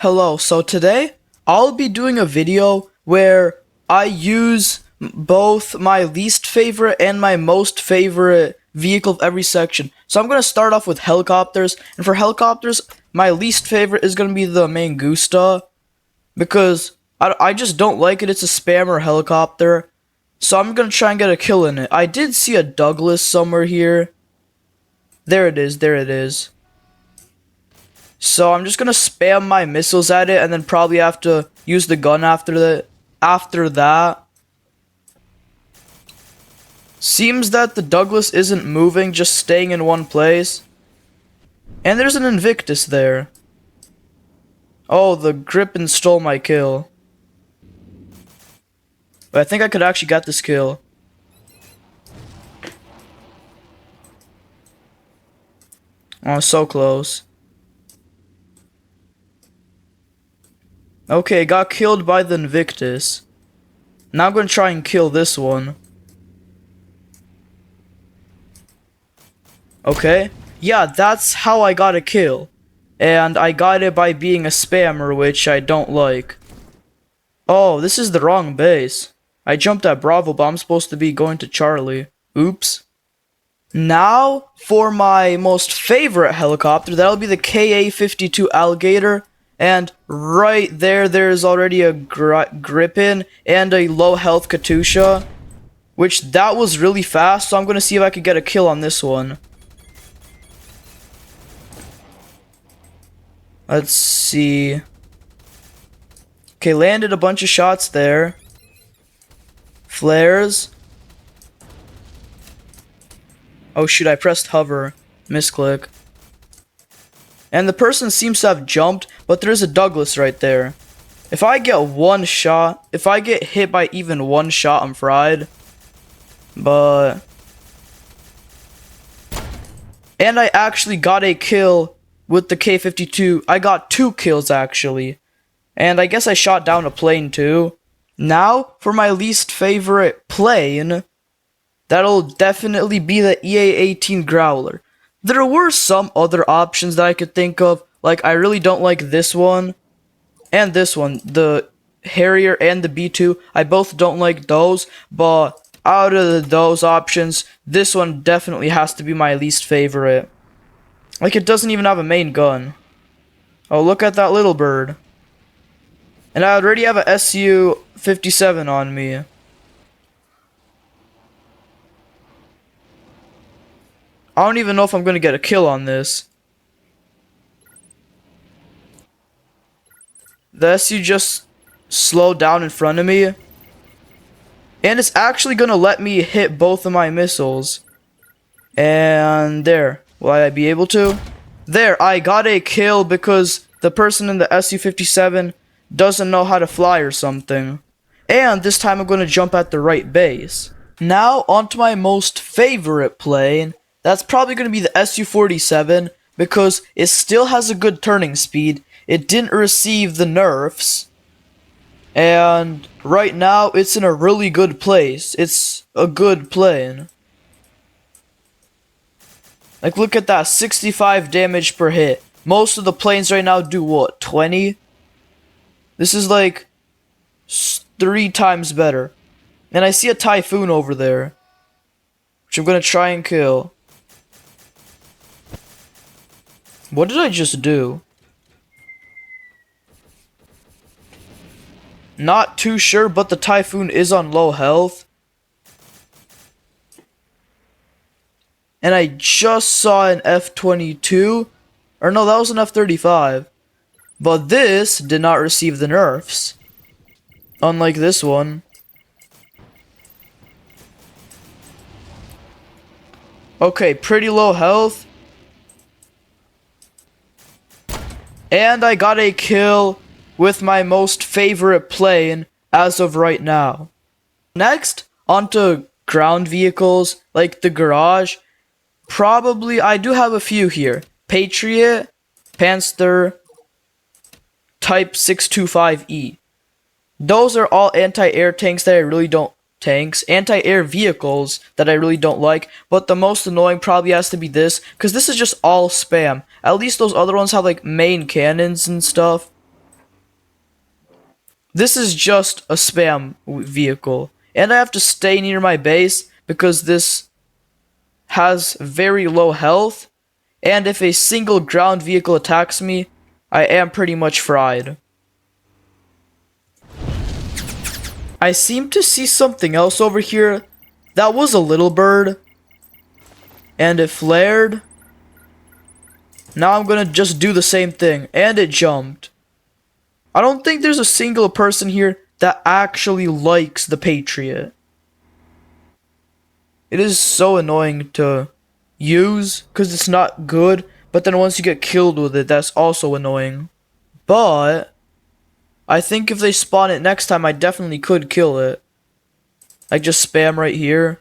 Hello, so today I'll be doing a video where I use both my least favorite and my most favorite vehicle of every section. So I'm going to start off with helicopters, and for helicopters, my least favorite is going to be the Mangusta, because I just don't like it. It's a spammer helicopter, so I'm going to try and get a kill in it. I did see a Douglas somewhere here. There it is, there it is. So I'm just gonna spam my missiles at it, and then probably have to use the gun after that. Seems that the Douglas isn't moving, just staying in one place. And there's an Invictus there. Oh, the Gripen stole my kill. But I think I could actually get this kill. Oh, so close. Okay, got killed by the Invictus. Now I'm gonna try and kill this one. Okay. Yeah, that's how I got a kill. And I got it by being a spammer, which I don't like. Oh, this is the wrong base. I jumped at Bravo, but I'm supposed to be going to Charlie. Oops. Now, for my most favorite helicopter, that'll be the KA-52 Alligator. And right there, there's already a Gripen and a low health Katusha. Which, that was really fast, so I'm gonna see if I can get a kill on this one. Let's see. Okay, landed a bunch of shots there. Flares. Oh shoot, I pressed hover. Misclick. And the person seems to have jumped, but there is a Douglas right there. If I get one shot, if I get hit by even one shot, I'm fried. But... And I actually got a kill with the K-52. I got 2 kills, actually. And I guess I shot down a plane, too. Now, for my least favorite plane, that'll definitely be the EA-18 Growler. There were some other options that I could think of, like I really don't like this one, and this one, the Harrier and the B-2, I both don't like those, but out of those options, this one definitely has to be my least favorite. Like, it doesn't even have a main gun. Oh, look at that little bird. And I already have a Su-57 on me. I don't even know if I'm gonna get a kill on this. The SU just slowed down in front of me. And it's actually gonna let me hit both of my missiles. And there. Will I be able to? There, I got a kill because the person in the Su-57 doesn't know how to fly or something. And this time I'm gonna jump at the right base. Now, onto my most favorite plane. That's probably going to be the Su-47, because it still has a good turning speed. It didn't receive the nerfs. And right now, it's in a really good place. It's a good plane. Like, look at that, 65 damage per hit. Most of the planes right now do what, 20? This is like 3 times better. And I see a Typhoon over there, which I'm going to try and kill. What did I just do? Not too sure, but the Typhoon is on low health. And I just saw an F-22. Or no, that was an F-35. But this did not receive the nerfs. Unlike this one. Okay, pretty low health. And I got a kill with my most favorite plane as of right now. Next, onto ground vehicles, like the Garage. Probably, I do have a few here. Patriot, Panther, Type 625E. Those are all anti-air tanks that I really don't anti-air vehicles that I really don't like, but the most annoying probably has to be this, because this is just all spam. At least those other ones have like main cannons and stuff. This is just a spam vehicle. And I have to stay near my base because this has very low health. And if a single ground vehicle attacks me, I am pretty much fried. I seem to see something else over here. That was a little bird. And it flared. Now I'm gonna just do the same thing. And it jumped. I don't think there's a single person here that actually likes the Patriot. It is so annoying to use because it's not good. But then once you get killed with it, that's also annoying. But I think if they spawn it next time, I definitely could kill it. Like just spam right here.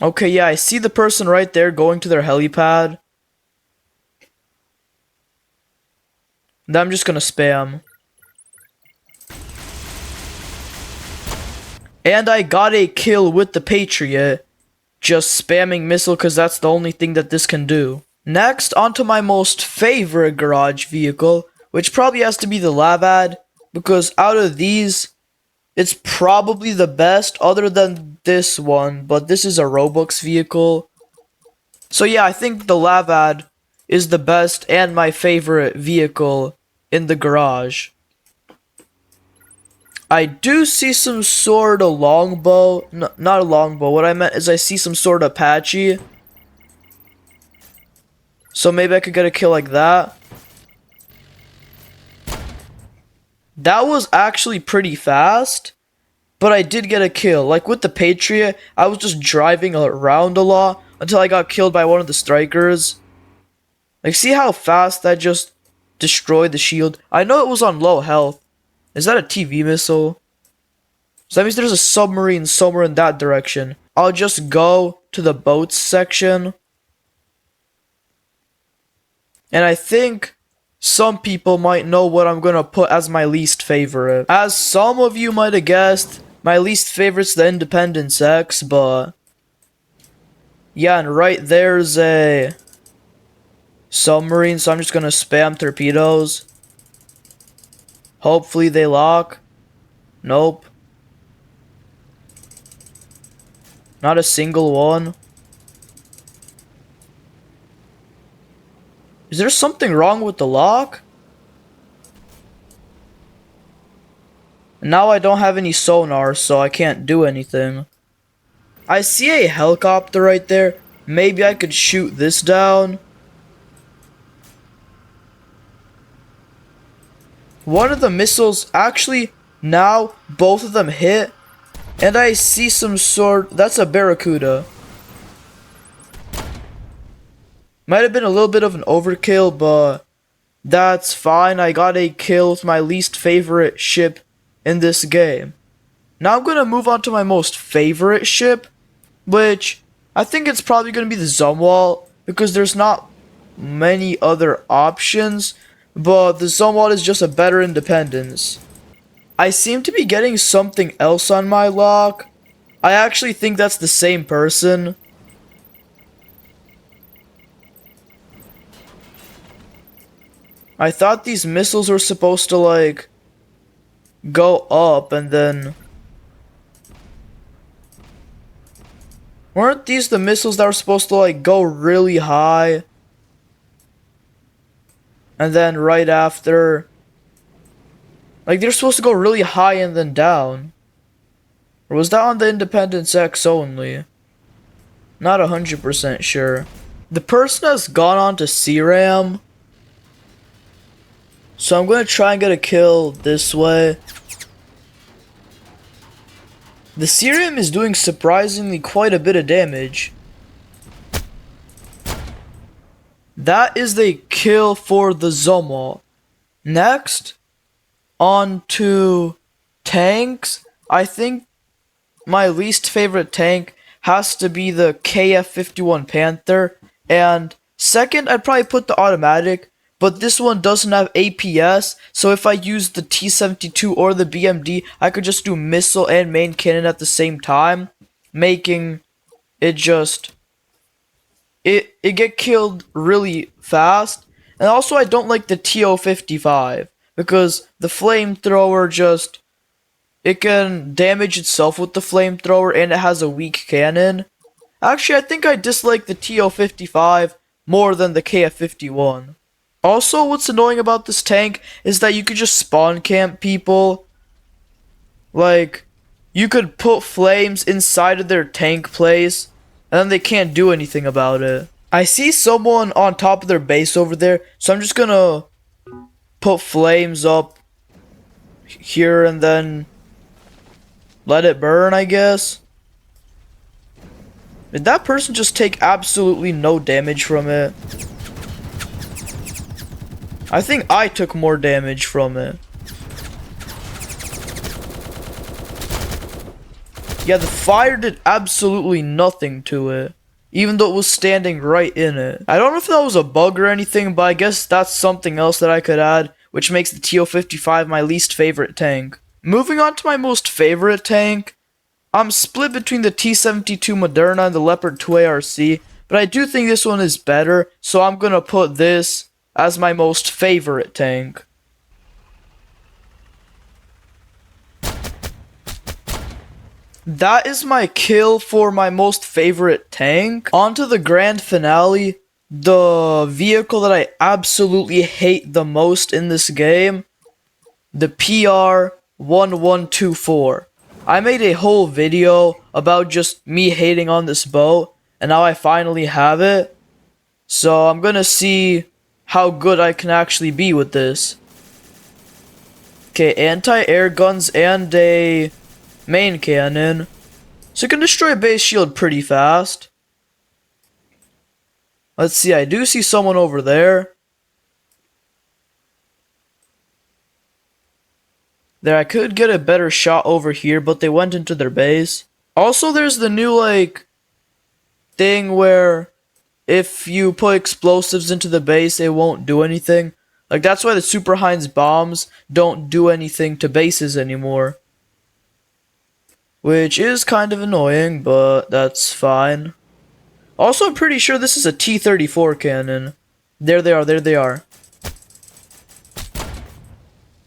Okay, yeah, I see the person right there going to their helipad. Then I'm just gonna spam. And I got a kill with the Patriot. Just spamming missile because that's the only thing that this can do. Next, onto my most favorite garage vehicle, which probably has to be the Leopard, because out of these, it's probably the best other than this one, but this is a Robux vehicle. So yeah, I think the Leopard is the best and my favorite vehicle in the garage. I do see some sort of longbow. No, not a longbow. What I meant is I see some sort of Apache. So maybe I could get a kill like that. That was actually pretty fast. But I did get a kill. Like with the Patriot, I was just driving around a lot until I got killed by one of the strikers. Like, see how fast that just destroyed the shield? I know it was on low health. Is that a TV missile? So that means there's a submarine somewhere in that direction. I'll just go to the boats section. And I think some people might know what I'm gonna put as my least favorite. As some of you might have guessed, my least favorite's the Independence X, but yeah, and right there's a submarine, so I'm just gonna spam torpedoes. Hopefully they lock. Nope. Not a single one. Is there something wrong with the lock? Now I don't have any sonar, so I can't do anything. I see a helicopter right there. Maybe I could shoot this down. One of the missiles, actually, now both of them hit. And I see some sort, that's a Barracuda. Might have been a little bit of an overkill, but that's fine. I got a kill with my least favorite ship in this game. Now I'm gonna move on to my most favorite ship, which I think it's probably gonna be the Zumalt, because there's not many other options, but the Zumalt is just a better Independence. I seem to be getting something else on my lock. I actually think that's the same person. I thought these missiles were supposed to, like, go up and then... Weren't these the missiles that were supposed to, like, go really high? And then right after... Like, they're supposed to go really high and then down. Or was that on the Independence X only? Not 100% sure. The person has gone on to CRAM. So I'm going to try and get a kill this way. The Serum is doing surprisingly quite a bit of damage. That is the kill for the Zumalt. Next, on to tanks. I think my least favorite tank has to be the KF-51 Panther. And second, I'd probably put the automatic. But this one doesn't have APS, so if I use the T-72 or the BMD, I could just do missile and main cannon at the same time, making it just... It get killed really fast. And also I don't like the TO-55, because the flamethrower just It can damage itself with the flamethrower, and it has a weak cannon. Actually, I think I dislike the TO-55 more than the KF-51. Also, what's annoying about this tank is that you could just spawn camp people. Like, you could put flames inside of their tank place, and then they can't do anything about it. I see someone on top of their base over there, so I'm just gonna put flames up here and then let it burn, I guess. Did that person just take absolutely no damage from it? I think I took more damage from it. Yeah, the fire did absolutely nothing to it, even though it was standing right in it. I don't know if that was a bug or anything, but I guess that's something else that I could add, which makes the TO-55 my least favorite tank. Moving on to my most favorite tank, I'm split between the T-72 Moderna and the Leopard 2 ARC, but I do think this one is better, so I'm gonna put this as my most favorite tank. That is my kill for my most favorite tank. On to the grand finale, the vehicle that I absolutely hate the most in this game, the PR-1124. I made a whole video about just me hating on this boat, and now I finally have it. So I'm gonna see how good I can actually be with this. Okay, anti-air guns and a main cannon. So it can destroy a base shield pretty fast. Let's see, I do see someone over there. There, I could get a better shot over here, but they went into their base. Also, there's the new, like, thing where if you put explosives into the base, it won't do anything. Like, that's why the Super Heinz bombs don't do anything to bases anymore. Which is kind of annoying, but that's fine. Also, I'm pretty sure this is a T-34 cannon. There they are, there they are.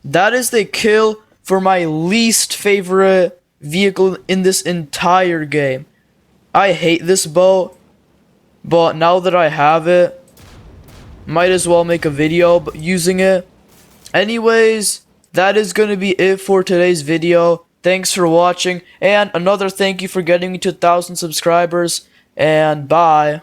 That is the kill for my least favorite vehicle in this entire game. I hate this boat, but now that I have it, might as well make a video using it. Anyways, that is going to be it for today's video. Thanks for watching, and another thank you for getting me to 1,000 subscribers, and bye.